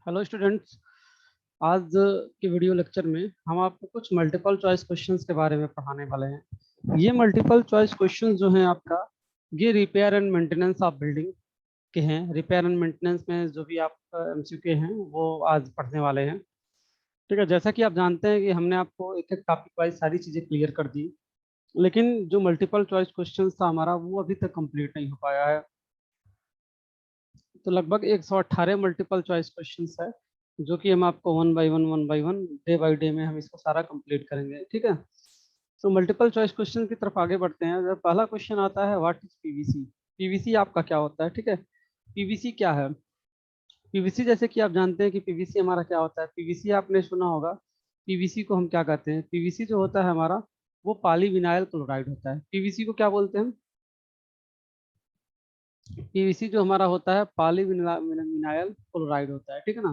Hello students. आज के video lecture में हम आपको कुछ मल्टीपल चॉइस क्वेश्चंस के बारे में पढ़ाने वाले हैं। ये मल्टीपल चॉइस क्वेश्चंस जो हैं आपका, ये repair and maintenance of building के हैं। रिपेयर एंड मेंटेनेंस में जो भी आप एमसीक्यू हैं वो आज पढ़ने वाले हैं। ठीक है, जैसा कि आप जानते हैं कि हमने आपको एक एक टॉपिक वाइज सारी चीज़ें क्लियर कर दी, लेकिन जो मल्टीपल चॉइस क्वेश्चंस था हमारा वो अभी तक कंप्लीट नहीं हो पाया है। तो लगभग 118 मल्टीपल चॉइस क्वेश्चंस है, जो कि हम आपको one by one day by day में हम इसको सारा कंप्लीट करेंगे। ठीक है, तो मल्टीपल चॉइस क्वेश्चन की तरफ आगे बढ़ते हैं। जब पहला क्वेश्चन आता है, व्हाट इज पीवीसी। पीवीसी आपका क्या होता है? ठीक है, पीवीसी क्या है? पीवीसी जैसे कि आप जानते हैं कि पीवीसी हमारा क्या होता है। पीवीसी आपने सुना होगा। पीवीसी को हम क्या कहते हैं? पीवीसी जो होता है हमारा, वो पॉलीविनाइल क्लोराइड होता है। पीवीसी को क्या बोलते हैं? पीवीसी जो हमारा होता है पॉलीविनाइल क्लोराइड होता है। ठीक है ना,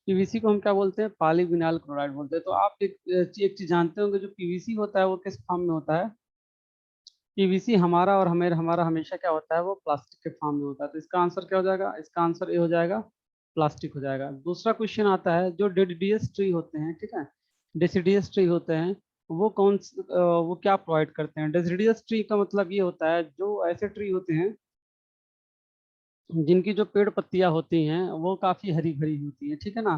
पीवीसी को हम क्या बोलते हैं? पॉलीविनाइल क्लोराइड बोलते हैं। तो आप एक चीज जानते होंगे, जो पीवीसी होता है वो किस फॉर्म में होता है? पीवीसी हमारा और हमारा हमेशा क्या होता है? वो प्लास्टिक के फॉर्म में होता है। तो इसका आंसर क्या हो जाएगा? इसका आंसर ये हो जाएगा, प्लास्टिक हो जाएगा। दूसरा क्वेश्चन आता है, जो डेसिडियस ट्री होते हैं, ठीक है, डेसिडियस ट्री होते हैं, वो क्या प्रोवाइड करते हैं? डेसिडियस ट्री का मतलब ये होता है, जो ऐसे ट्री होते हैं जिनकी जो पेड़ पत्तियां होती हैं वो काफी हरी भरी होती हैं। ठीक है ना,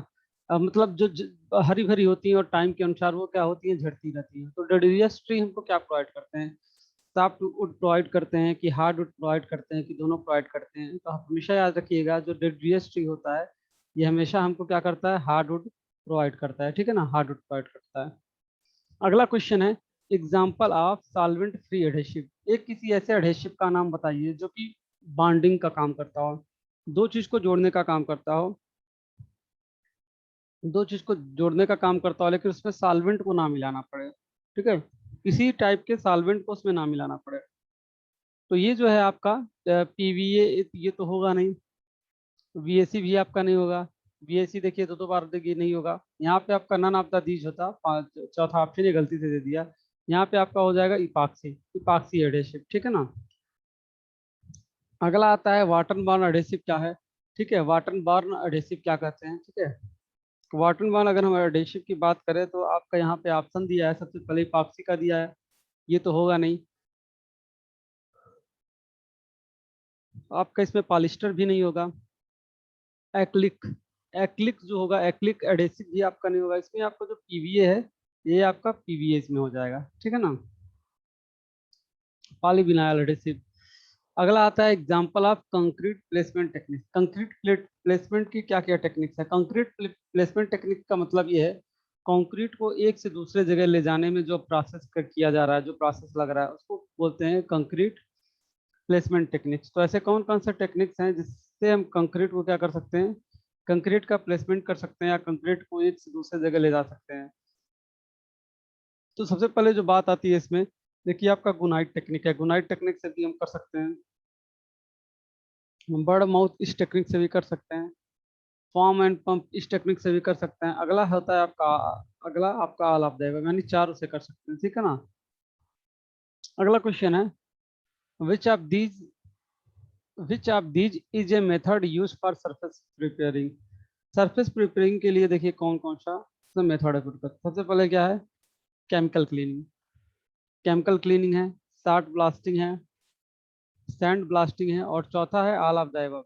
मतलब हरी भरी होती हैं और टाइम के अनुसार वो क्या होती हैं? झड़ती रहती हैं। तो डेसिडियस ट्री हमको क्या प्रोवाइड करते हैं? सॉफ्ट वुड प्रोवाइड करते हैं कि हार्ड वुड प्रोवाइड करते हैं कि दोनों प्रोवाइड करते हैं? तो आप हमेशा याद रखिएगा, जो डेसिडियस ट्री होता है ये हमेशा हमको क्या करता है? हार्ड वुड प्रोवाइड करता है। ठीक है ना, हार्ड वुड प्रोवाइड करता है। अगला क्वेश्चन है, example of solvent free adhesive. एक किसी ऐसे एडहेसिव का नाम बताइए जो कि बॉन्डिंग का काम करता हो, दो चीज को जोड़ने का काम करता हो, दो चीज को जोड़ने का काम करता हो, लेकिन उसमें सॉल्वेंट को ना मिलाना पड़े। ठीक है, किसी टाइप के सॉल्वेंट को उसमें ना मिलाना पड़े। तो ये जो है आपका पीवीए, ये तो होगा नहीं। वीएसी भी आपका नहीं होगा। वीएसी देखिए दो दो बार देखिए नहीं होगा। यहाँ पे आपका नन ऑफ द दीज होता, चौथा ऑप्शन ये गलती से दे दिया। यहाँ पे आपका हो जाएगा इपाक्सी, इपाक्सी एडेसिव। ठीक है ना। अगला आता है, वाटर बॉर्न एडेसिव क्या है? ठीक है, वाटर बॉर्न एडेसिव क्या कहते हैं? ठीक है, वाटर बॉर्न अगर हम एडेसिव की बात करें तो आपका यहाँ पे ऑप्शन दिया है, सबसे पहले इपाक्सी का दिया है, ये तो होगा नहीं। आपका इसमें पॉलिस्टर भी नहीं होगा। एक्लिक, एक्लिक जो होगा, एक्लिक एडेसिव भी आपका नहीं होगा। इसमें आपका जो पीवीए है, ये आपका पीवीए इसमें हो जाएगा। ठीक है ना, पॉलीविनाइल एडेसिव। अगला आता है, example of concrete placement technique. Concrete placement की क्या क्या टेक्निक्स है? कंक्रीट प्लेसमेंट टेक्निक का मतलब ये है, कंक्रीट को एक से दूसरे जगह ले जाने में जो प्रोसेस किया जा रहा है, जो प्रोसेस लग रहा है, उसको बोलते हैं कंक्रीट प्लेसमेंट टेक्निक्स। तो ऐसे कौन कौन से टेक्निक्स हैं जिससे हम कंक्रीट को क्या कर सकते हैं? कंक्रीट का प्लेसमेंट कर सकते हैं या कंक्रीट को एक से दूसरे जगह ले जा सकते हैं। तो सबसे पहले जो बात आती है इसमें, देखिए आपका गुनाइट टेक्निक है। गुनाइट टेक्निक से भी हम कर सकते हैं, बर्ड माउथ इस टेक्निक से भी कर सकते हैं, फॉर्म एंड पंप इस टेक्निक से भी कर सकते हैं। अगला होता है आपका, अगला आपका ऑल ऑफ द, यानी चारों से कर सकते हैं। ठीक है ना। अगला क्वेश्चन है, which of these which of these is a method use for surface preparing. Surface preparing के लिए देखिए कौन कौन सा मेथड है। सबसे पहले क्या है? केमिकल क्लीनिंग, केमिकल क्लीनिंग है, साल्ट ब्लास्टिंग है, सैंड ब्लास्टिंग है, और चौथा है ऑल ऑफ द अबव।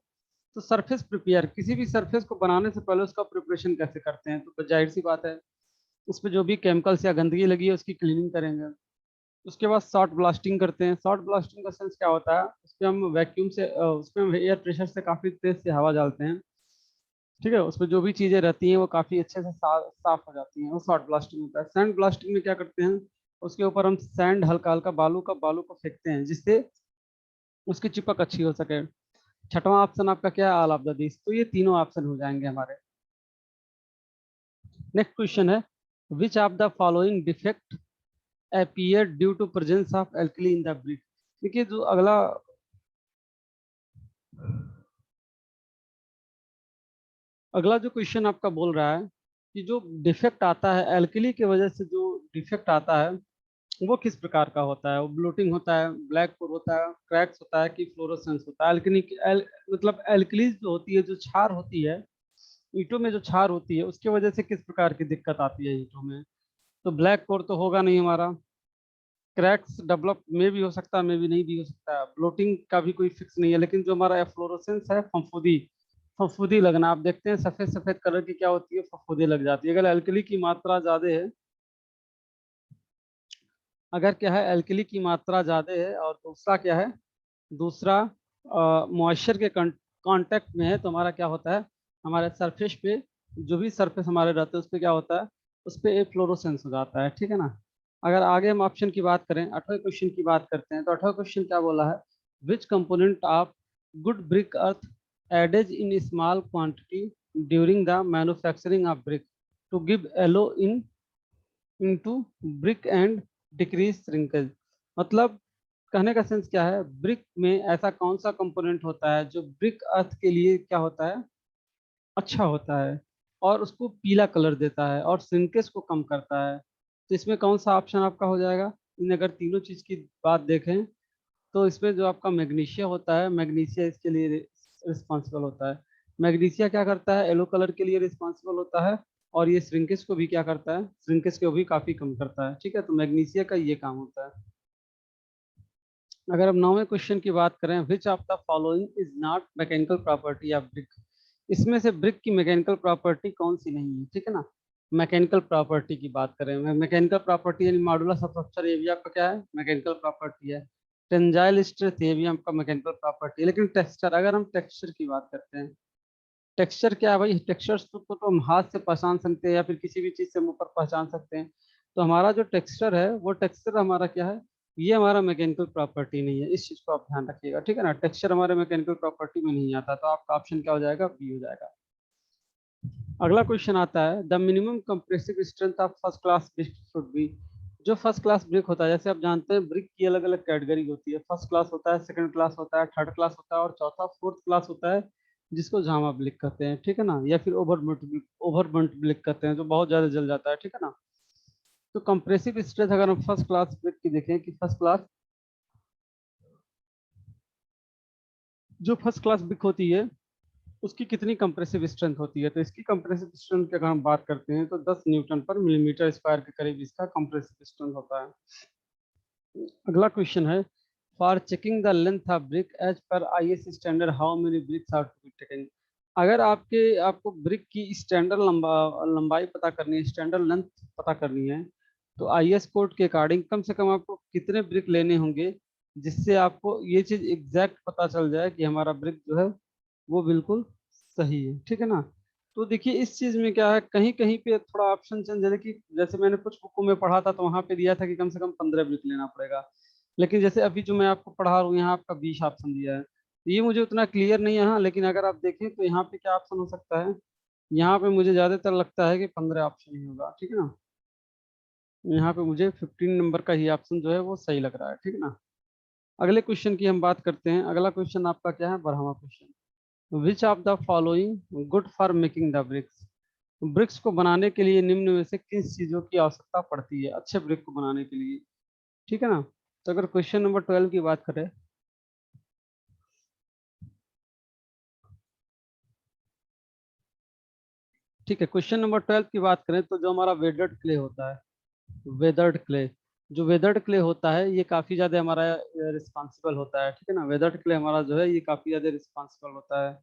तो सरफेस प्रिपेयर, किसी भी सरफेस को बनाने से पहले उसका प्रिपरेशन कैसे करते हैं? तो जाहिर सी बात है, उस पर जो भी केमिकल्स या गंदगी लगी है उसकी क्लीनिंग करेंगे। उसके बाद शॉर्ट ब्लास्टिंग करते हैं। शॉर्ट ब्लास्टिंग का सेंस क्या होता है? उसपे हम वैक्यूम से उसपे हम एयर प्रेशर से काफी तेज से हवा डालते हैं। ठीक है, उसपे जो भी चीजें रहती हैं वो काफी अच्छे से साफ हो जाती हैं, वो शॉर्ट ब्लास्टिंग होता है। सैंड ब्लास्टिंग में क्या करते हैं? उसके ऊपर हम सैंड, हल्का हल्का बालू को फेंकते हैं, जिससे उसकी चिपक अच्छी हो सके। छठवां ऑप्शन आपका क्या है? All of the this. तो ये तीनों ऑप्शन हो जाएंगे हमारे। नेक्स्ट क्वेश्चन है, which of the following defect appear due to presence of alkali in the brick. देखिए जो अगला जो क्वेश्चन आपका बोल रहा है कि जो डिफेक्ट आता है एल्कली की वजह से, जो डिफेक्ट आता है वो किस प्रकार का होता है? वो ब्लोटिंग होता है, ब्लैक पोर होता है, क्रैक्स होता है कि फ्लोरोसेंस होता है? मतलब एल्कलीज जो होती है, जो क्षार होती है, ईंटों में जो क्षार होती है उसकी वजह से किस प्रकार की दिक्कत आती है ईंटों में? तो ब्लैक कोर तो होगा नहीं हमारा। क्रैक्स डेवलप में भी हो सकता है, में भी नहीं भी हो सकता है। ब्लोटिंग का भी कोई फिक्स नहीं है। लेकिन जो हमारा एफ्लोरोसेंस है, फफूंदी, फफूंदी लगना, आप देखते हैं सफेद सफेद कलर की क्या होती है, फफूंदी लग जाती है। अगर एल्कली की मात्रा ज्यादा है, अगर क्या है एल्कली की मात्रा ज्यादा है, और दूसरा क्या है, दूसरा मॉइस्चर के कांटेक्ट में है, तो हमारा क्या होता है, हमारे सरफेस पे जो भी सरफेस हमारे रहते हैं उस पे क्या होता है, उस पे एफ्लोरोसेंस हो जाता है। ठीक है ना। अगर आगे हम ऑप्शन की बात करें, 8वें क्वेश्चन की बात करते हैं, तो 8वां क्वेश्चन क्या बोला है, which component of good brick earth adds in small quantity during the manufacturing of brick to give allow in into brick and decrease shrinkage. मतलब कहने का सेंस क्या है, ब्रिक में ऐसा कौन सा कंपोनेंट होता है जो ब्रिक अर्थ के लिए क्या होता है, अच्छा होता है, और उसको पीला कलर देता है और श्रिंकेज को कम करता है। तो इसमें कौन सा ऑप्शन आपका हो जाएगा? इन अगर तीनों चीज की बात देखें, तो इसमें जो आपका मैग्नीशिया होता है, मैग्नीशिया इसके लिए रिस्पॉन्सिबल होता है। मैग्नीशिया क्या करता है, येलो कलर के लिए रिस्पॉन्सिबल होता है, और ये श्रिंकेज को भी क्या करता है, श्रिंकेज को भी काफी कम करता है। ठीक है, तो मैग्नीशिया का ये काम होता है। अगर हम 9वें क्वेश्चन की बात करें, विच of the following is not mechanical property of brick, इसमें से ब्रिक की मैकेनिकल प्रॉपर्टी कौन सी नहीं है? ठीक है ना। मैकेनिकल प्रॉपर्टी की बात करें, मैकेनिकल प्रॉपर्टी यानी मॉडुलस ऑफ रप्चर, ये भी आपका क्या है, मैकेनिकल प्रॉपर्टी है। टेंजाइल स्ट्रेंथ, ये भी आपका मैकेनिकल प्रॉपर्टी है। लेकिन टेक्सचर, अगर हम टेक्सचर की बात करते हैं, टेक्सचर क्या है भाई, टेक्सचर्स तो हम हाथ से पहचान सकते हैं या फिर किसी भी चीज से मुंह पर पहचान सकते हैं। तो हमारा जो टेक्सचर है, वो टेक्सचर हमारा क्या है, ये हमारा मैकेनिकल प्रॉपर्टी नहीं है। इस चीज को आप ध्यान रखिएगा। ठीक है ना, टेक्सचर हमारे मैकेनिकल प्रॉपर्टी में नहीं आता। तो आपका ऑप्शन क्या हो जाएगा, बी हो जाएगा। अगला क्वेश्चन आता है, the minimum compressive strength of first class brick should be. जो फर्स्ट क्लास ब्रिक होता है, जैसे आप जानते हैं ब्रिक की अलग अलग कैटेगरी होती है। फर्स्ट क्लास होता है, सेकंड क्लास होता है, थर्ड क्लास होता है, और चौथा फोर्थ क्लास होता है, जिसको जामा ब्रिक कहते हैं। ठीक है ना, या फिर ओवरबर्न्ट ब्रिक कहते हैं, जो बहुत ज्यादा जल जाता है। ठीक है ना। तो कंप्रेसिव स्ट्रेंथ अगर हम फर्स्ट क्लास ब्रिक की देखें, कि फर्स्ट क्लास, जो फर्स्ट क्लास ब्रिक होती है उसकी कितनी कंप्रेसिव स्ट्रेंथ होती है, तो इसकी कंप्रेसिव स्ट्रेंथ की अगर हम बात करते हैं, तो 10 न्यूटन पर मिलीमीटर स्क्वायर के करीब इसका कंप्रेसिव स्ट्रेंथ होता है। अगला क्वेश्चन है, for checking the length of brick as per IS standard how many bricks are to be taken. अगर आपको ब्रिक की स्टैंडर्ड लंबाई पता करनी है, स्टैंडर्ड लेंथ पता करनी है, तो आईएस कोड के अकॉर्डिंग कम से कम आपको कितने ब्रिक लेने होंगे, जिससे आपको ये चीज एग्जैक्ट पता चल जाए कि हमारा ब्रिक जो है वो बिल्कुल सही है। ठीक है ना। तो देखिए इस चीज में क्या है, कहीं कहीं पे थोड़ा ऑप्शन चेंज है कि जैसे मैंने कुछ बुकों में पढ़ा था, तो वहां पे दिया था कि कम से कम 15 ब्रिक लेना पड़ेगा। लेकिन जैसे अभी जो मैं आपको पढ़ा रहा हूँ, यहाँ आपका 20 ऑप्शन दिया है, तो ये मुझे उतना क्लियर नहीं है। हाँ, लेकिन अगर आप देखें तो यहाँ पे क्या ऑप्शन हो सकता है, यहाँ पे मुझे ज्यादातर लगता है कि 15 ऑप्शन ही होगा। ठीक है ना। यहाँ पे मुझे 15 नंबर का ही ऑप्शन जो है वो सही लग रहा है। ठीक है ना। अगले क्वेश्चन की हम बात करते हैं। अगला क्वेश्चन आपका क्या है, 12वां question, which of the following good for making the bricks. Bricks को बनाने के लिए निम्न में से किस चीजों की आवश्यकता पड़ती है अच्छे ब्रिक को बनाने के लिए? ठीक है ना। तो अगर क्वेश्चन नंबर 12 की बात करें, ठीक है, क्वेश्चन नंबर 12 की बात करें, तो जो हमारा वेदर्ड क्ले होता है, वेदर्ड क्ले, जो वेदर्ड क्ले होता है ये काफी ज्यादा हमारा रिस्पॉन्सिबल होता है। ठीक है ना, वेदर्ड क्ले हमारा जो है ये काफी ज्यादा रिस्पॉन्सिबल होता है।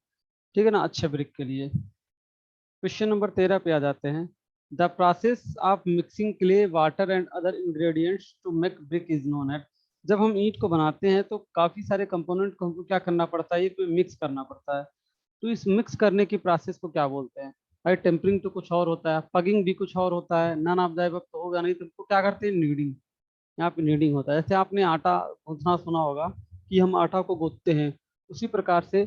ठीक है ना, अच्छे ब्रिक के लिए। क्वेश्चन नंबर 13 पे आ जाते हैं, the process of mixing clay water and other ingredients to make brick is known at. जब हम ईंट को बनाते हैं तो काफी सारे कंपोनेंट को हमको क्या करना पड़ता है, ये मिक्स करना पड़ता है। तो इस मिक्स करने की प्रोसेस को क्या बोलते हैं? भाई टेम्परिंग तो कुछ और होता है, पगिंग भी कुछ और होता है, नन ऑफ द अबव तो होगा नहीं, तो इसको क्या करते हैं, नीडिंग। यहाँ पे नीडिंग होता है। जैसे आपने आटा गूंथना सुना होगा कि हम आटा को गूंथते हैं, उसी प्रकार से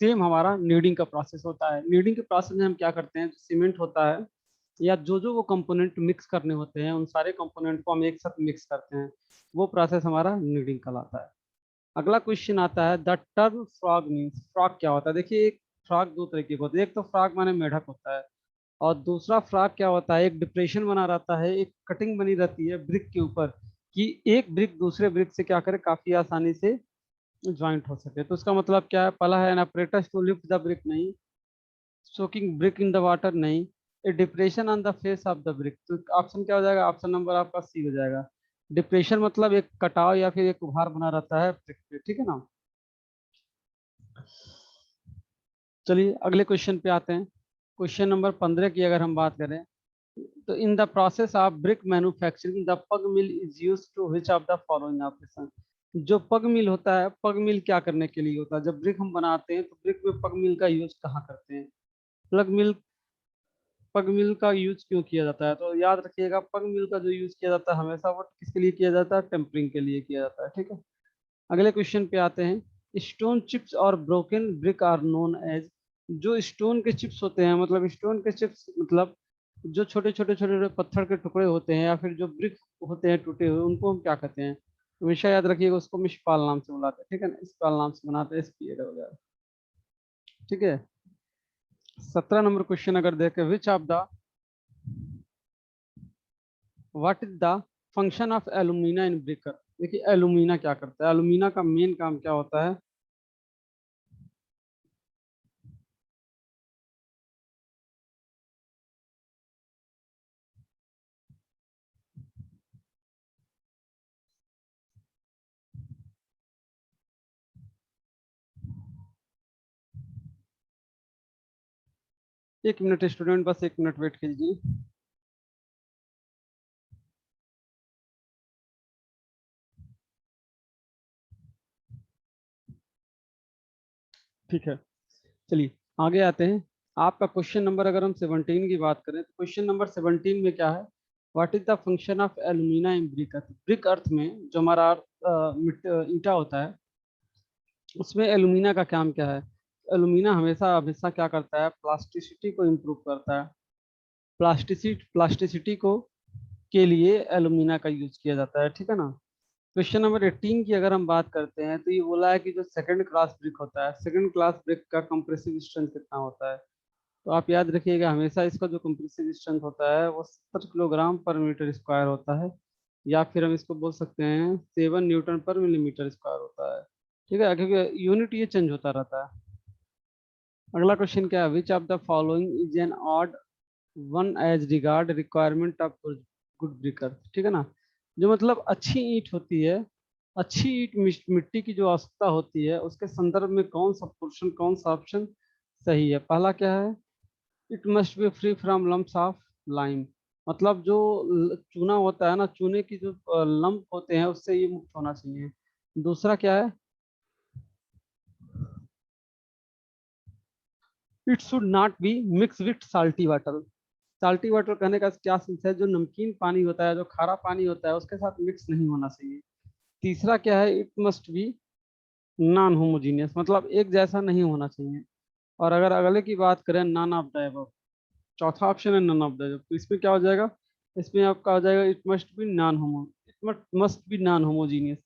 सेम हमारा नीडिंग का प्रोसेस होता है। नीडिंग के प्रोसेस में हम क्या करते हैं, जो सीमेंट होता है या जो जो वो कंपोनेंट मिक्स करने होते हैं, उन सारे कंपोनेंट को हम एक साथ मिक्स करते हैं, वो प्रोसेस हमारा नीडिंग कहलाता है। अगला क्वेश्चन आता है, the term frog means, frog क्या होता है? देखिए एक फ्रॉग दो तरीके के होते हैं, एक तो फ्रॉग माने मेढक होता है, और दूसरा फ्रॉग क्या होता है, एक डिप्रेशन बना रहता है, एक कटिंग बनी रहती है ब्रिक के ऊपर, कि एक ब्रिक दूसरे ब्रिक से क्या करे, काफी आसानी से ज्वाइंट हो सके। तो उसका मतलब क्या है, पहला है an apparatus to lift the brick, नहीं, soaking brick in the water नहीं। A depression on the face of the brick, तो ऑप्शन क्या हो जाएगा, ऑप्शन नंबर आपका सी हो जाएगा। डिप्रेशन मतलब एक कटाव या फिर एक उभार बना रहता है ब्रिक पे, ठीक है ना। चलिए अगले क्वेश्चन पे आते हैं। क्वेश्चन नंबर 15 की अगर हम बात करें, तो in the process of brick manufacturing the pug mill is used to which of the following operation. जो पग मिल होता है, पग मिल क्या करने के लिए होता है, जब ब्रिक हम बनाते हैं तो ब्रिक में पग मिल का यूज कहाँ करते हैं। प्लग मिल, पग मिल का यूज क्यों किया जाता है, तो याद रखिएगा पग मिल का जो यूज किया जाता है हमेशा वो किसके लिए किया जाता है, टेम्परिंग के लिए किया जाता है, ठीक है। अगले क्वेश्चन पे आते हैं। स्टोन चिप्स और broken brick are known as. जो स्टोन के चिप्स होते हैं, मतलब स्टोन के चिप्स मतलब जो छोटे छोटे छोटे छोटे पत्थर के टुकड़े होते हैं या फिर जो ब्रिक होते हैं टूटे हुए, उनको हम क्या कहते हैं। हमेशा याद रखिएगा उसको हम स्पाल नाम से बुलाते हैं, ठीक है ना, स्पाल नाम से बनाते हैं, एसपीएल वगैरह, ठीक है। 17 नंबर क्वेश्चन अगर देखें, विच of the what is the function of alumina in Breakker. देखिए एलुमिना क्या करता है, एलुमिना का मेन काम क्या होता है। एक मिनट स्टूडेंट, बस एक मिनट वेट कीजिए। ठीक है, चलिए आगे आते हैं। आपका क्वेश्चन नंबर अगर हम 17 की बात करें, तो क्वेश्चन नंबर 17 में क्या है, what is the function of alumina in brick earth. Brick earth में जो हमारा ईंटा होता है, उसमें एल्यूमिना का काम क्या है। एल्यूमिना हमेशा हमेशा क्या करता है, प्लास्टिसिटी को इम्प्रूव करता है। प्लास्टिसिटी को के लिए एल्यूमिना का यूज किया जाता है, ठीक है ना। क्वेश्चन नंबर 18 की अगर हम बात करते हैं, तो ये बोला है कि जो सेकंड क्लास ब्रिक होता है, सेकंड क्लास ब्रिक का कंप्रेसिव स्ट्रेंथ कितना होता है। तो आप याद रखिएगा हमेशा इसका जो कंप्रेसिव स्ट्रेंथ होता है वो 70 किलोग्राम पर मीटर स्क्वायर होता है, या फिर हम इसको बोल सकते हैं 7 न्यूटन पर मिलीमीटर स्क्वायर होता है, ठीक है, क्योंकि यूनिट ये चेंज होता रहता है। अगला क्वेश्चन क्या है, which of the following is an odd one as regard requirement of good brick, ठीक है ना। जो मतलब अच्छी ईंट होती है, अच्छी ईंट मिट्टी की जो आवश्यकता होती है, उसके संदर्भ में कौन सा पोर्शन, कौन सा ऑप्शन सही है। पहला क्या है, it must be free from lumps of lime. मतलब जो चूना होता है ना, चूने की जो लंप होते हैं उससे ये मुक्त होना चाहिए। दूसरा क्या है, it should not be mix with salty water. Salty water कहने का क्या सेंस है, जो नमकीन पानी होता है, जो खारा पानी होता है, उसके साथ मिक्स नहीं होना चाहिए। तीसरा क्या है, it must be non homogeneous, मतलब एक जैसा नहीं होना चाहिए। और अगर अगले की बात करें, नॉन ऑफ द अबव, चौथा ऑप्शन है नॉन ऑफ द अबव, तो इसमें क्या हो जाएगा, इसमें आपका हो जाएगा it must be non homo, it must be non homogeneous.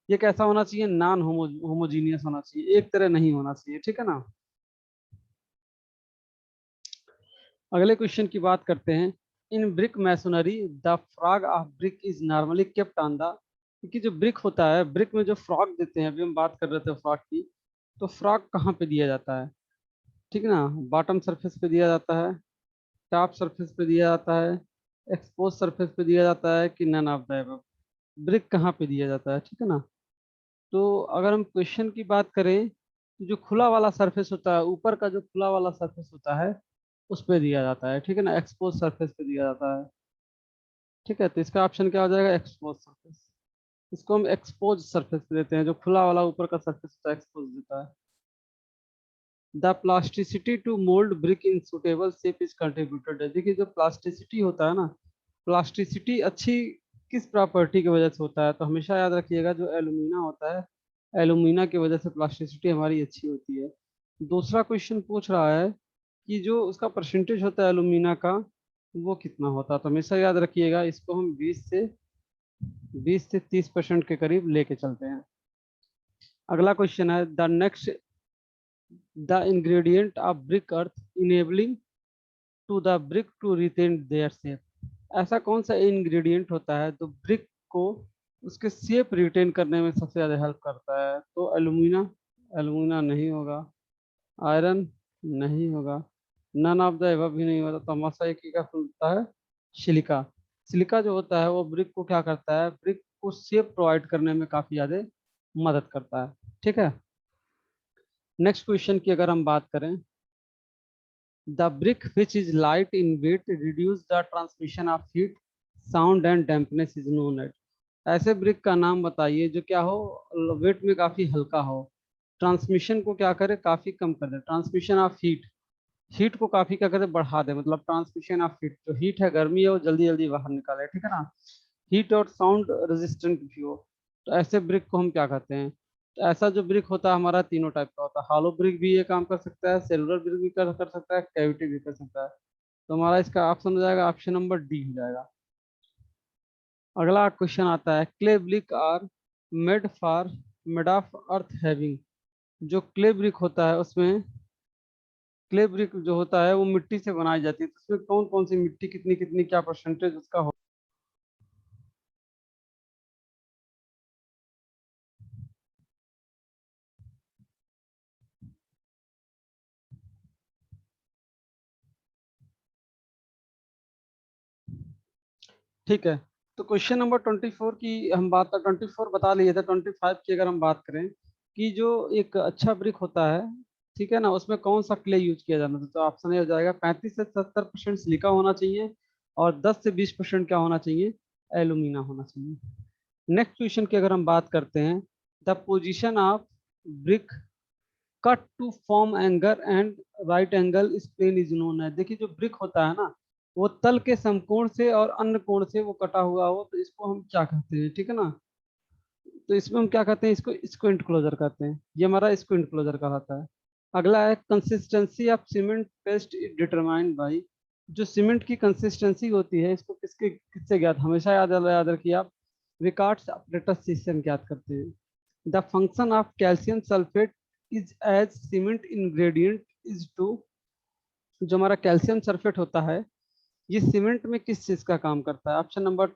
ये कैसा होना चाहिए, नॉन होमोजीनियस होना चाहिए, एक तरह नहीं होना चाहिए, ठीक है ना। अगले क्वेश्चन की बात करते हैं। इन brick masonry the frog of brick is normally kept on the. क्योंकि जो ब्रिक होता है, ब्रिक में जो फ्रॉग देते हैं, अभी हम बात कर रहे थे फ्रॉग की, तो फ्रॉग कहाँ पे दिया जाता है, ठीक है ना। बॉटम सरफेस पे दिया जाता है, टॉप सरफेस पे दिया जाता है, एक्सपोज सरफेस पे दिया जाता है, कि none of the above. Brick कहाँ पे दिया जाता है, ठीक है ना। तो अगर हम क्वेश्चन की बात करें, तो जो खुला वाला सरफेस होता है, ऊपर का जो खुला वाला सरफेस होता है, उस पे दिया जाता है, ठीक है ना, एक्सपोज सरफेस पे दिया जाता है, ठीक है। तो इसका ऑप्शन क्या हो जाएगा, एक्सपोज सरफेस। इसको हम एक्सपोज सरफेस पे देते हैं, जो खुला वाला ऊपर का सरफेस होता है एक्सपोज देता है। The plasticity to mould brick in suitable shape is contributed है। देखिए जो प्लास्टिसिटी होता है ना, प्लास्टिसिटी अच्छी किस प्रॉपर्टी की वजह से होता है, तो हमेशा याद रखिएगा जो एलुमिना होता है, एलुमिना की वजह से प्लास्टिसिटी हमारी अच्छी होती है। दूसरा क्वेश्चन पूछ रहा है कि जो उसका परसेंटेज होता है एलुमिना का, वो कितना होता है, तो हमेशा याद रखिएगा इसको हम 20 से 30% के करीब लेके चलते हैं। अगला क्वेश्चन है, the next the ingredient of brick earth enabling to the brick to retain their shape. ऐसा कौन सा इंग्रेडिएंट होता है जो ब्रिक को उसके शेप रिटेन करने में सबसे ज्यादा हेल्प करता है, तो एलुमिना, एलुमिना नहीं होगा, आयरन नहीं होगा, नन ऑफ द एबव भी नहीं होता, तो हमारा एक ही का फुल होता है सिलिका। सिलिका जो होता है वो ब्रिक को क्या करता है, ब्रिक को शेप प्रोवाइड करने में काफी ज्यादा मदद करता है। ठीक है, नेक्स्ट क्वेश्चन की अगर हम बात करें, the brick which is light in weight reduce the transmission of heat sound and dampness is known eight. ऐसे ब्रिक का नाम बताइए जो क्या हो, वेट में काफी हल्का हो, ट्रांसमिशन को क्या करे, काफी कम कर दे, ट्रांसमिशन ऑफ हीट, हीट को काफी क्या करे, बढ़ा दे, मतलब ट्रांसमिशन ऑफ हीट, जो हीट है, गर्मी है, वो जल्दी जल्दी बाहर निकाले, ठीक है ना, हीट और साउंड रेजिस्टेंट भी हो। तो ऐसे ब्रिक को हम क्या कहते हैं, तो ऐसा जो ब्रिक होता है हमारा तीनों टाइप का होता है, हॉलो ब्रिक भी ये काम कर सकता है, सेलुलर ब्रिक भी कर सकता है, कैविटी भी कर सकता है। तो हमारा इसका ऑप्शन हो जाएगा, ऑप्शन नंबर डी हो जाएगा। अगला क्वेश्चन आता है, clay brick are made for made of earth having. जो क्ले ब्रिक होता है उसमें, क्ले ब्रिक जो होता है वो मिट्टी से बनाई जाती है, तो उसमें कौन कौन सी मिट्टी, कितनी कितनी, क्या परसेंटेज उसका हो। ठीक है, तो क्वेश्चन नंबर 24 की हम बात, 24 बता लिए थे, 25 की अगर हम बात करें कि जो एक अच्छा ब्रिक होता है, ठीक है ना, उसमें कौन सा क्ले यूज किया जाना था, तो ऑप्शन ए हो जाएगा 35 से 70% सिलिका होना चाहिए, और 10 से 20% क्या होना चाहिए, एलुमिना होना चाहिए। नेक्स्ट क्वेश्चन की अगर हम बात करते हैं, the position of brick cut to form anger and right angle is plane is known है। देखिए जो ब्रिक होता है ना, वो तल के समकोण से और अन्य कोण से वो कटा हुआ हो, तो इसको हम क्या कहते हैं, ठीक है ना, तो इसमें हम क्या कहते हैं, इसको स्क्विंट क्लोजर कहते हैं, ये हमारा स्क्विंट क्लोजर कहलाता है। अगला है, consistency of cement paste is determined by. जो सीमेंट की कंसिस्टेंसी होती है, इसको किसके किससे ज्ञात, हमेशा याद रखिए आप, रिकार्ड्स ऑपरेटर से हम ज्ञात करते हैं। The function of calcium sulphate is as cement ingredient is to. जो हमारा कैल्शियम सल्फेट होता है, ये सीमेंट में किस चीज का काम करता है, ऑप्शन नंबर,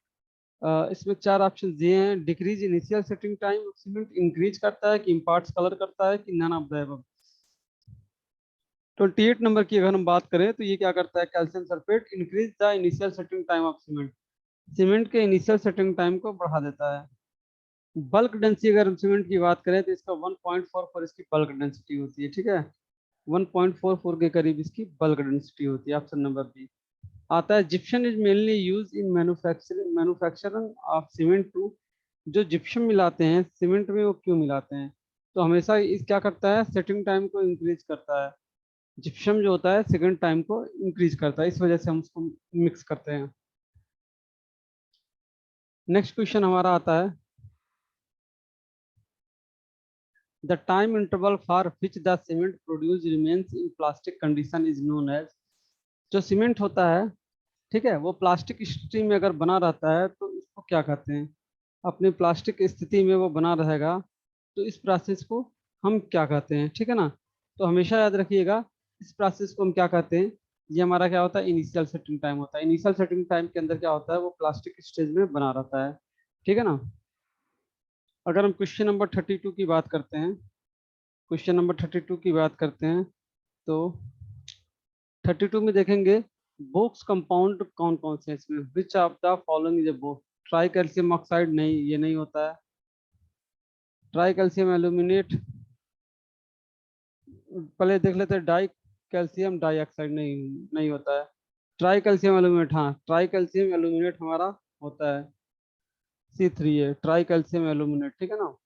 इसमें चार ऑप्शन दिए हैं, decrease initial setting time cement, increase करता है कि इम्पार्ट्स कलर करता है कि none of the above. 28 number की अगर हम बात करें तो ये क्या करता है, calcium sulphate increase the initial setting time of cement, cement के इनिशियल सेटिंग टाइम को बढ़ा देता है। बल्क डेंसिटी अगर हम सीमेंट की बात करें तो इसका 1.44 इसकी बल्क डेंसिटी होती है, ठीक है, 1.44 के करीब इसकी बल्क डेंसिटी होती है, ऑप्शन नंबर बी आता है। Gypsum is mainly use in manufacturing of cement to. जो जिप्सम मिलाते हैं सीमेंट में वो क्यों मिलाते हैं, तो हमेशा इस क्या करता है, सेटिंग टाइम को इंक्रीज करता है, जिप्सम जो होता है सेकंड टाइम को इंक्रीज करता है, इस वजह से हम उसको मिक्स करते हैं। नेक्स्ट क्वेश्चन हमारा आता है, the time interval for which the cement produce remains in plastic condition is known as. जो सीमेंट होता है, ठीक है, वो प्लास्टिक स्थिति में अगर बना रहता है तो इसको क्या कहते हैं, अपनी प्लास्टिक स्थिति में वो बना रहेगा, तो इस प्रोसेस को हम क्या कहते हैं, ठीक है ना, तो हमेशा याद रखिएगा, इस प्रोसेस को हम क्या कहते हैं, ये हमारा क्या होता है, इनिशियल सेटिंग टाइम होता है, इनिशियल सेटिंग टाइम के अंदर क्या होता है, वो प्लास्टिक स्टेज में बना रहता है, ठीक है ना। अगर हम क्वेश्चन नंबर 32 की बात करते हैं, क्वेश्चन नंबर 32 की बात करते हैं, तो 32 में देखेंगे, बोक्स कंपाउंड कौन कौन से हैं इसमें, which of the following is a Bogue. Tricalcium oxide नहीं, ये नहीं होता है, ट्राई कैल्शियम एल्यूमिनेट, पहले देख लेते हैं, डाई कैल्शियम डाइऑक्साइड नहीं, नहीं होता है, ट्राई कैल्शियम एल्यूमिनेट, हाँ ट्राई कैल्शियम एल्यूमिनेट हमारा होता है, C3 है ट्राई कैल्शियम एल्यूमिनेट, ठीक है ना।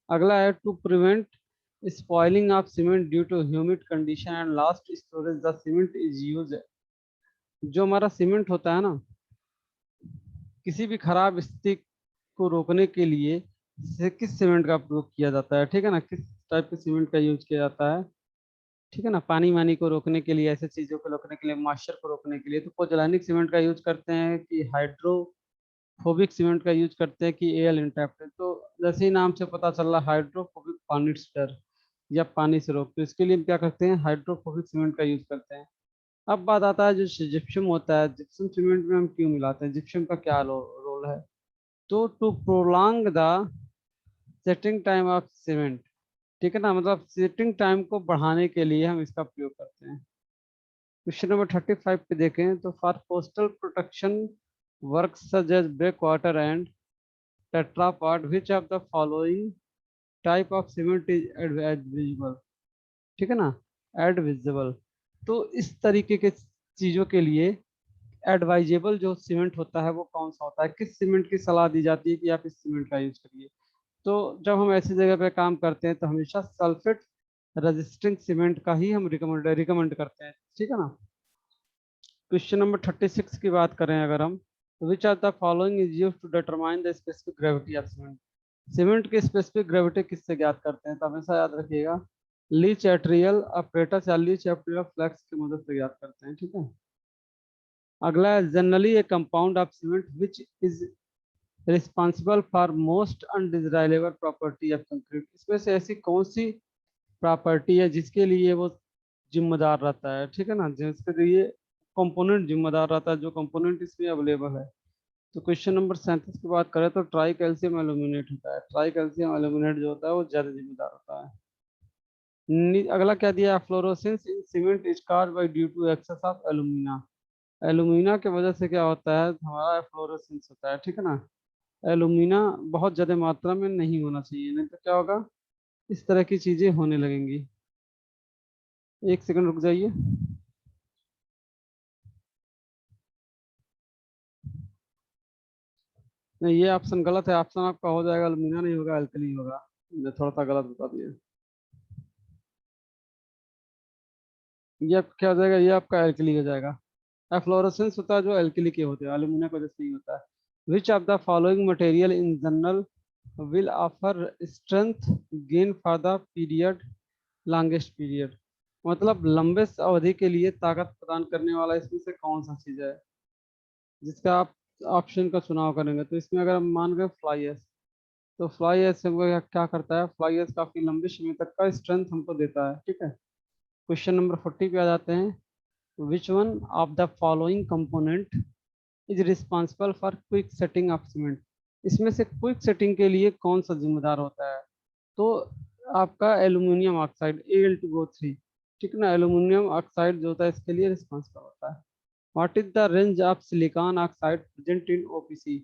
अगला है, to prevent spoiling of cement due to humid condition and last storage the cement is use. जो हमारा सीमेंट होता है ना, किसी भी खराब स्थिति को रोकने के लिए से किस सीमेंट का प्रयोग किया जाता है, ठीक है ना, किस टाइप के सीमेंट का यूज किया जाता है, ठीक है ना, पानी वानी को रोकने के लिए, ऐसे चीजों को रोकने के लिए, मॉइस्चर को रोकने के लिए, तो पोजोलैनिक सीमेंट का यूज करते हैं कि हाइड्रोफोबिक सीमेंट का यूज करते हैं कि एल इंटैप्ट, तो जैसे ही नाम से पता चल रहा, हाइड्रोफोबिक पानी से डर या पानी से रोक, तो इसके लिए हम क्या करते हैं, हाइड्रोफोबिक सीमेंट का यूज करते हैं। अब बात आता है, जो जिप्सम होता है, जिप्सम सीमेंट में हम क्यों मिलाते हैं, जिप्सम का क्या रोल है, तो to prolong the setting time of cement, ठीक है ना, मतलब सेटिंग टाइम को बढ़ाने के लिए हम इसका प्रयोग करते हैं। क्वेश्चन नंबर 35 पे देखें तो for coastal protection work such as breakwater and tetrapod which of the following type of cement is advisable, ठीक है ना, एडविजिबल। तो इस तरीके के चीजों के लिए एडवाइजेबल जो सीमेंट होता है वो कौन सा होता है, किस सीमेंट की सलाह दी जाती है कि आप इस सीमेंट का यूज करिए। तो जब हम ऐसी जगह पे काम करते हैं तो हमेशा सल्फेट रेजिस्टिंग सीमेंट का ही हम रिकमेंड करते हैं, ठीक है ना। क्वेश्चन नंबर 36 की बात करें अगर हम, तो which are the following is used to determine the specific gravity of cement. Cement की स्पेसिफिक ग्रेविटी किससे ज्ञात करते हैं, तो हमेशा याद रखिएगा लीच एट्रियल अपरेटस या लीच एट्रियल फ्लैक्स की मदद से ज्ञात करते हैं, ठीक है। अगला है generally A compound of cement which is responsible for most undesirable property of concrete. इसमें से ऐसी कौन सी प्रॉपर्टी है जिसके लिए वो जिम्मेदार रहता है, ठीक है ना, जिसके लिए कंपोनेंट जिम्मेदार रहता है, जो कंपोनेंट इसमें अवेलेबल है। तो क्वेश्चन नंबर 37 की बात करें तो ट्राई कैल्शियम एल्यूमिनेट होता है, ट्राई कैल्शियम एल्यूमिनेट जो होता है वो ज्यादा जिम्मेदार होता है। अगला क्या दिया है, fluorescence in cement is caused by due to excess of alumina. Alumina की वजह से क्या होता है, हमारा फ्लोरोसेंस होता है, ठीक है ना। एल्यूमिना बहुत ज्यादा मात्रा में नहीं होना चाहिए, नहीं तो क्या होगा, इस तरह की चीजें होने लगेंगी। एक सेकंड रुक जाइए। नहीं, ये ऑप्शन गलत है, ऑप्शन आपका हो जाएगा एल्यूमिना नहीं होगा, अल्कली होगा। मैं थोड़ा सा गलत बता दिया। ये आपका क्या हो जाएगा, ये आपका एल्कली हो जाएगा। एफ्लोरेसेंस होता है जो एल्कली के होते हैं, एल्यूमिना की वजह से नहीं होता है। Which of the following material in general will offer strength gain for the period longest period. मतलब लंबे अवधि के लिए ताकत प्रदान करने वाला इसमें से कौन सा चीज है जिसका आप ऑप्शन का चुनाव करेंगे। तो इसमें अगर हम मान गए फ्लाई एश, तो फ्लाई एश से वो क्या करता है, फ्लाई एश काफी लंबे समय तक का स्ट्रेंथ हमको देता है, ठीक है। क्वेश्चन नंबर 40 पे आ जाते हैं। Which one of the following component is responsible for quick setting of cement. इसमें से क्विक सेटिंग के लिए कौन सा जिम्मेदार होता है, तो आपका एल्यूमिनियम ऑक्साइड Al2O3, ठीक है ना, एल्यूमिनियम ऑक्साइड जो होता है इसके लिए रिस्पॉन्सिबल होता है। What is the range of silicon oxide present in OPC.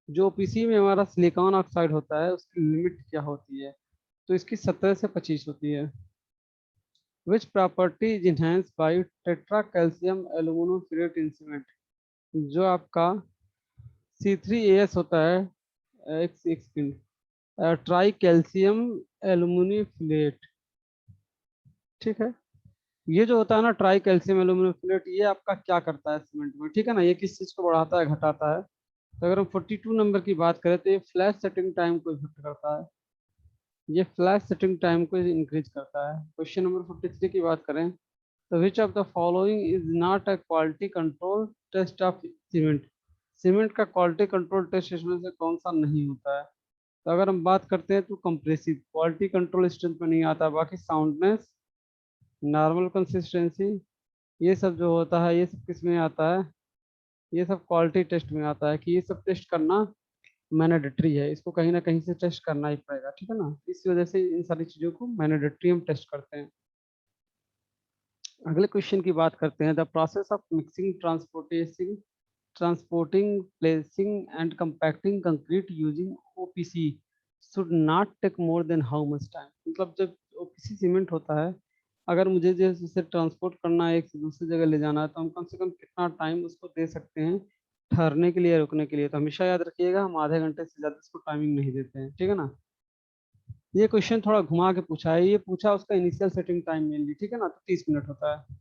जो ओपीसी में हमारा सिलिकॉन ऑक्साइड होता है उसकी लिमिट क्या होती है, तो इसकी 17 से 25 होती है। Which property is enhance by tetra calcium aluminium fillet in cement. जो आपका C3AS होता है, एक second, try calcium aluminium fillet, ठीक है। ये जो होता है ना ट्राई कैल्शियम एल्यूमिनियम फिलेट, ये आपका क्या करता है सीमेंट में, ठीक है ना, ये किस चीज को बढ़ाता है घटाता है। तो अगर हम 42 नंबर की बात करें तो ये फ्लैश सेटिंग टाइम को इफेक्ट करता है, ये फ्लैश सेटिंग टाइम को इंक्रीज करता है। क्वेश्चन नंबर 43 की बात करें तो which of the following is not a quality control test of cement. Cement का क्वालिटी कंट्रोल टेस्ट इसमें से कौन सा नहीं होता है। तो अगर हम बात करते हैं तो कंप्रेसिव क्वालिटी कंट्रोल स्ट्रेंथ में नहीं आता, बाकी साउंडनेस, नॉर्मल कंसिस्टेंसी, ये सब जो होता है ये सब किस में आता है, ये सब क्वालिटी टेस्ट में आता है कि ये सब टेस्ट करना मैंडेटरी है, इसको कहीं ना कहीं से टेस्ट करना ही पड़ेगा, ठीक है ना। इस वजह से इन सारी चीजों को मैंडेटरी हम टेस्ट करते हैं। अगले क्वेश्चन की बात करते हैं, the process of mixing transporting placing and compacting concrete using OPC should not take more than how much time. मतलब जब ओपीसी सीमेंट होता है, अगर मुझे जैसे उसे ट्रांसपोर्ट करना है एक से दूसरी जगह ले जाना है तो हम कम से कम कितना टाइम उसको दे सकते हैं ठहरने के लिए, रुकने के लिए। तो हमेशा याद रखिएगा हम आधे घंटे से ज्यादा इसको टाइमिंग नहीं देते हैं, ठीक है ना। ये क्वेश्चन थोड़ा घुमा के पूछा है, ये पूछा उसका इनिशियल सेटिंग टाइम मेनली, ठीक है ना, तो 30 मिनट होता है।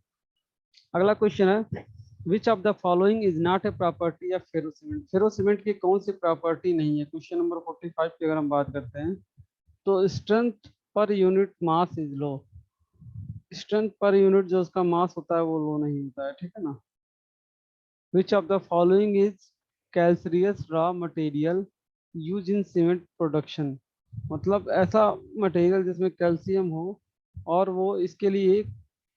अगला क्वेश्चन है which of the following is not a property of ferro cement. Ferro cement की कौन सी प्रॉपर्टी नहीं है। क्वेश्चन नंबर 45 की अगर हम बात करते हैं तो strength per unit mass is low. Strength per unit जो उसका मास होता है वो लो नहीं होता है, ठीक है ना। Which of the following is calcareous raw material use in cement production. मतलब ऐसा मटेरियल जिसमें कैल्शियम हो और वो इसके लिए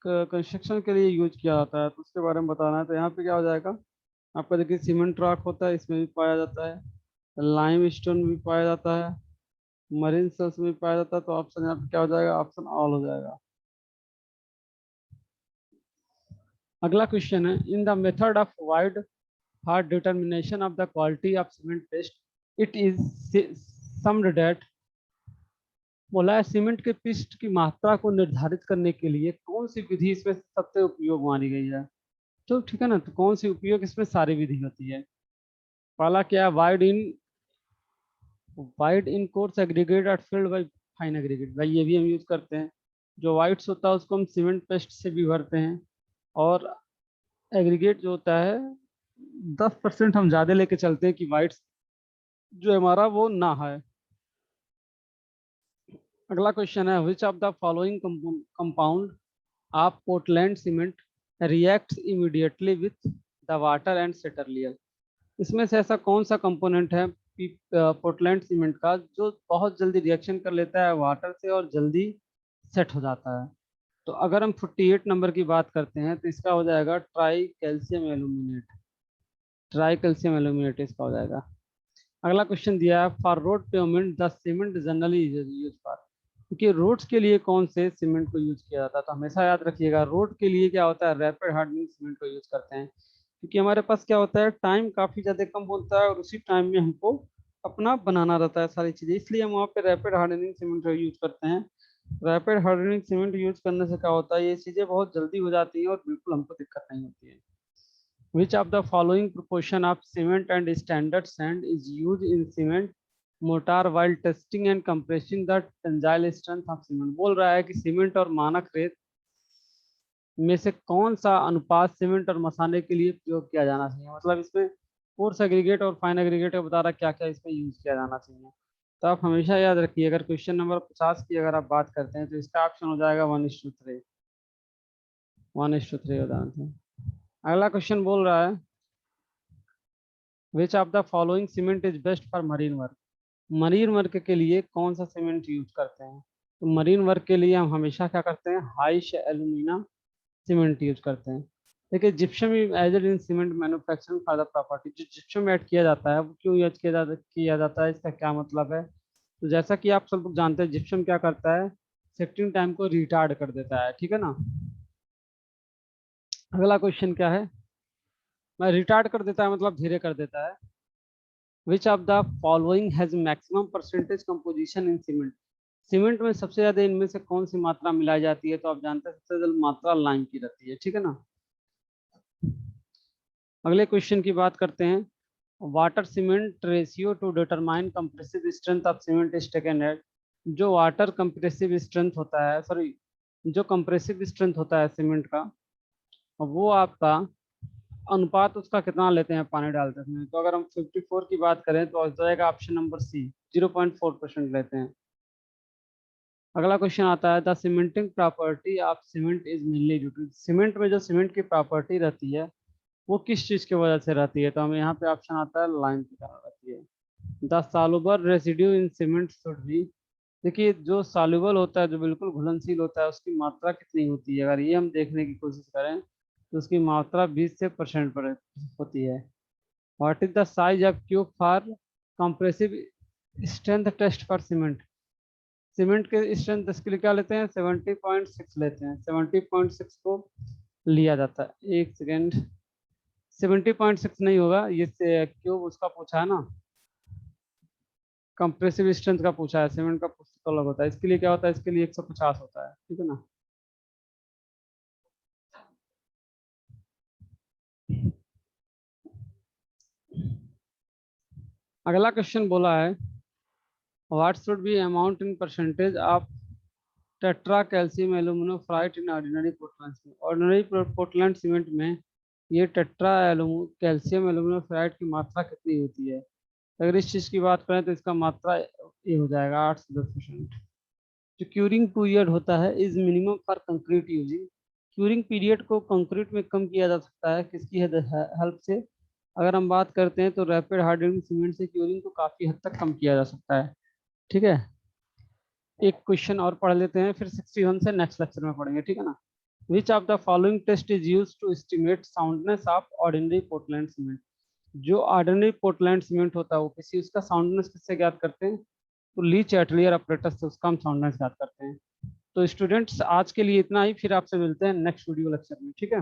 कंस्ट्रक्शन के लिए यूज किया जाता है, तो उसके बारे में बताना है। तो यहाँ पे क्या हो जाएगा, आपका देखिए सीमेंट रॉक होता है इसमें भी पाया जाता है, लाइम स्टोन भी पाया जाता है, मरीन सेल्स में भी पाया जाता है। तो ऑप्शन यहाँ पे क्या हो जाएगा, ऑप्शन ऑल हो जाएगा। अगला क्वेश्चन है, in the method of wide for determination of the quality of cement paste it is assumed that, बोला है सीमेंट के पिस्ट की मात्रा को निर्धारित करने के लिए कौन सी विधि इसमें सबसे उपयोग मानी गई है। तो ठीक है ना, तो कौन सी उपयोग, इसमें सारी विधि होती है। पहला क्या है, wide in coarse aggregate eight field by fine aggregate, भाई ये भी हम यूज करते हैं। जो वाइट्स होता है उसको हम सीमेंट पेस्ट से भी भरते हैं, और एग्रीगेट जो होता है 10% हम ज्यादा लेके चलते हैं कि वाइट्स जो हमारा वो ना है। अगला क्वेश्चन है, which of the following compound of Portland cement reacts immediately with the water and set early. इसमें से ऐसा कौन सा कंपोनेंट है पोर्टलैंड सीमेंट का जो बहुत जल्दी रिएक्शन कर लेता है वाटर से और जल्दी सेट हो जाता है। तो अगर हम 48 नंबर की बात करते हैं तो इसका हो जाएगा try calcium aluminate, try calcium aluminate इसका हो जाएगा। अगला क्वेश्चन दिया है, for road pavement the cement generally use for, क्योंकि रोड्स के लिए कौन से सीमेंट को यूज किया जाता है, तो हमेशा याद रखिएगा रोड के लिए क्या होता है, रैपिड हार्डनिंग सीमेंट को यूज करते हैं। क्योंकि हमारे पास क्या होता है, टाइम काफी ज्यादा कम होता है और उसी टाइम में हमको अपना बनाना रहता है सारी चीजें, इसलिए हम वहाँ पे रैपिड हार्डनिंग सीमेंट को यूज करते हैं। रैपिड हार्डनिंग सीमेंट यूज करने से क्या होता है, ये चीजें बहुत जल्दी हो जाती हैं और बिल्कुल हमको दिक्कत नहीं होती है। Which of the following proportion of cement and standard sand is used in cement mortar while testing and compressing the tensile strength of cement? बोल रहा है कि सीमेंट और मानक रेत में से कौन सा अनुपात सीमेंट और मसाने के लिए प्रयोग किया जाना चाहिए। मतलब इसमें कोर्स एग्रीगेट और फाइन एग्रीगेट का बता रहा क्या क्या इसमें यूज किया जाना चाहिए। तो आप हमेशा याद रखिए, अगर क्वेश्चन नंबर 50 की अगर आप बात करते हैं तो इसका ऑप्शन हो जाएगा 1:3, 1:3 हो जाना चाहिए। अगला क्वेश्चन बोल रहा है, which of the following cement is best for marine work. Marine work के लिए कौन सा सीमेंट यूज करते हैं, तो मरीन वर्क के लिए हम हमेशा क्या करते हैं, हाई एल्यूमिना सीमेंट यूज करते हैं। देखिए gypsum added in cement manufacturing for the property, जो जिप्सम ऐड किया जाता है वो क्यों यूज किया जाता है, इसका क्या मतलब है। तो जैसा कि आप सब लोग जानते हैं जिप्सम क्या करता है, सेटिंग टाइम को रिटार्ड कर देता है, ठीक है ना। अगला क्वेश्चन क्या है, मैं रिटार्ड कर देता है मतलब धीरे कर देता है। Which of the following has maximum percentage composition in cement, cement में सबसे ज्यादा इनमें से कौन सी मात्रा मिलाई जाती है, तो आप जानते हैं सबसे ज्यादा मात्रा लाइम की रहती है, ठीक है ना। अगले क्वेश्चन की बात करते हैं, water cement ratio to determine compressive strength of cement is taken at, जो वाटर कंप्रेसिव स्ट्रेंथ होता है, सॉरी जो कंप्रेसिव स्ट्रेंथ होता है सीमेंट का, वो आपका अनुपात उसका कितना लेते हैं पानी डालते समय। तो अगर हम 54 की बात करें तो हो जाएगा ऑप्शन नंबर सी, 0.4% लेते हैं। अगला क्वेश्चन आता है, the cementing property of cement is mainly due to, cement में जो सीमेंट की प्रॉपर्टी रहती है वो किस चीज की वजह से रहती है, तो हमें यहाँ पे ऑप्शन आता है लाइम की कारण रहती है। The soluble residue in cement should be, देखिए जो सॉल्युबल होता है, जो बिल्कुल घुलनशील होता है, उसकी मात्रा कितनी होती है, अगर ये हम देखने की कोशिश करें तो उसकी मात्रा 20 से % पर होती है। What is the size of cube for compressive strength test for cement, cement के स्ट्रेंथ इसके लिए क्या लेते हैं, 70.6 लेते हैं, 70.6 को लिया जाता है। एक सेकेंड, 70.6 नहीं होगा, ये क्यूब उसका पूछा है ना, कंप्रेसिव स्ट्रेंथ का पूछा है, सीमेंट का तो अलग होता है, इसके लिए क्या होता है, इसके लिए 150 होता है, ठीक है ना। अगला क्वेश्चन बोला है, what should be amount in percentage of tetra calcium alumino ferrite in ordinary Portland cement, ordinary Portland cement में ये टेट्रा कैल्शियम एल्यूमिनो फ्राइट की मात्रा कितनी होती है। अगर इस चीज की बात करें तो इसका मात्रा ये हो जाएगा 8 से 10%। जो क्यूरिंग पीरियड होता है is minimum for concrete using, curing period को कंक्रीट में कम किया जा सकता है किसकी हेल्प से, अगर हम बात करते हैं तो रैपिड हार्डनिंग सीमेंट से क्यूरिंग को काफी हद तक कम किया जा सकता है, ठीक है। एक क्वेश्चन और पढ़ लेते हैं, फिर 61 से नेक्स्ट लेक्चर में पढ़ेंगे, ठीक है ना। Which of the following test is use to estimate soundness of ordinary Portland cement, जो ऑर्डिनरी पोर्टलैंड सीमेंट होता है वो किसी उसका साउंडनेस किससे ज्ञात करते हैं, तो लीच एटलियर ऑपरेटर से उसका हम साउंडनेस ज्ञात करते हैं। तो स्टूडेंट्स आज के लिए इतना ही, फिर आपसे मिलते हैं नेक्स्ट वीडियो लेक्चर में, ठीक है।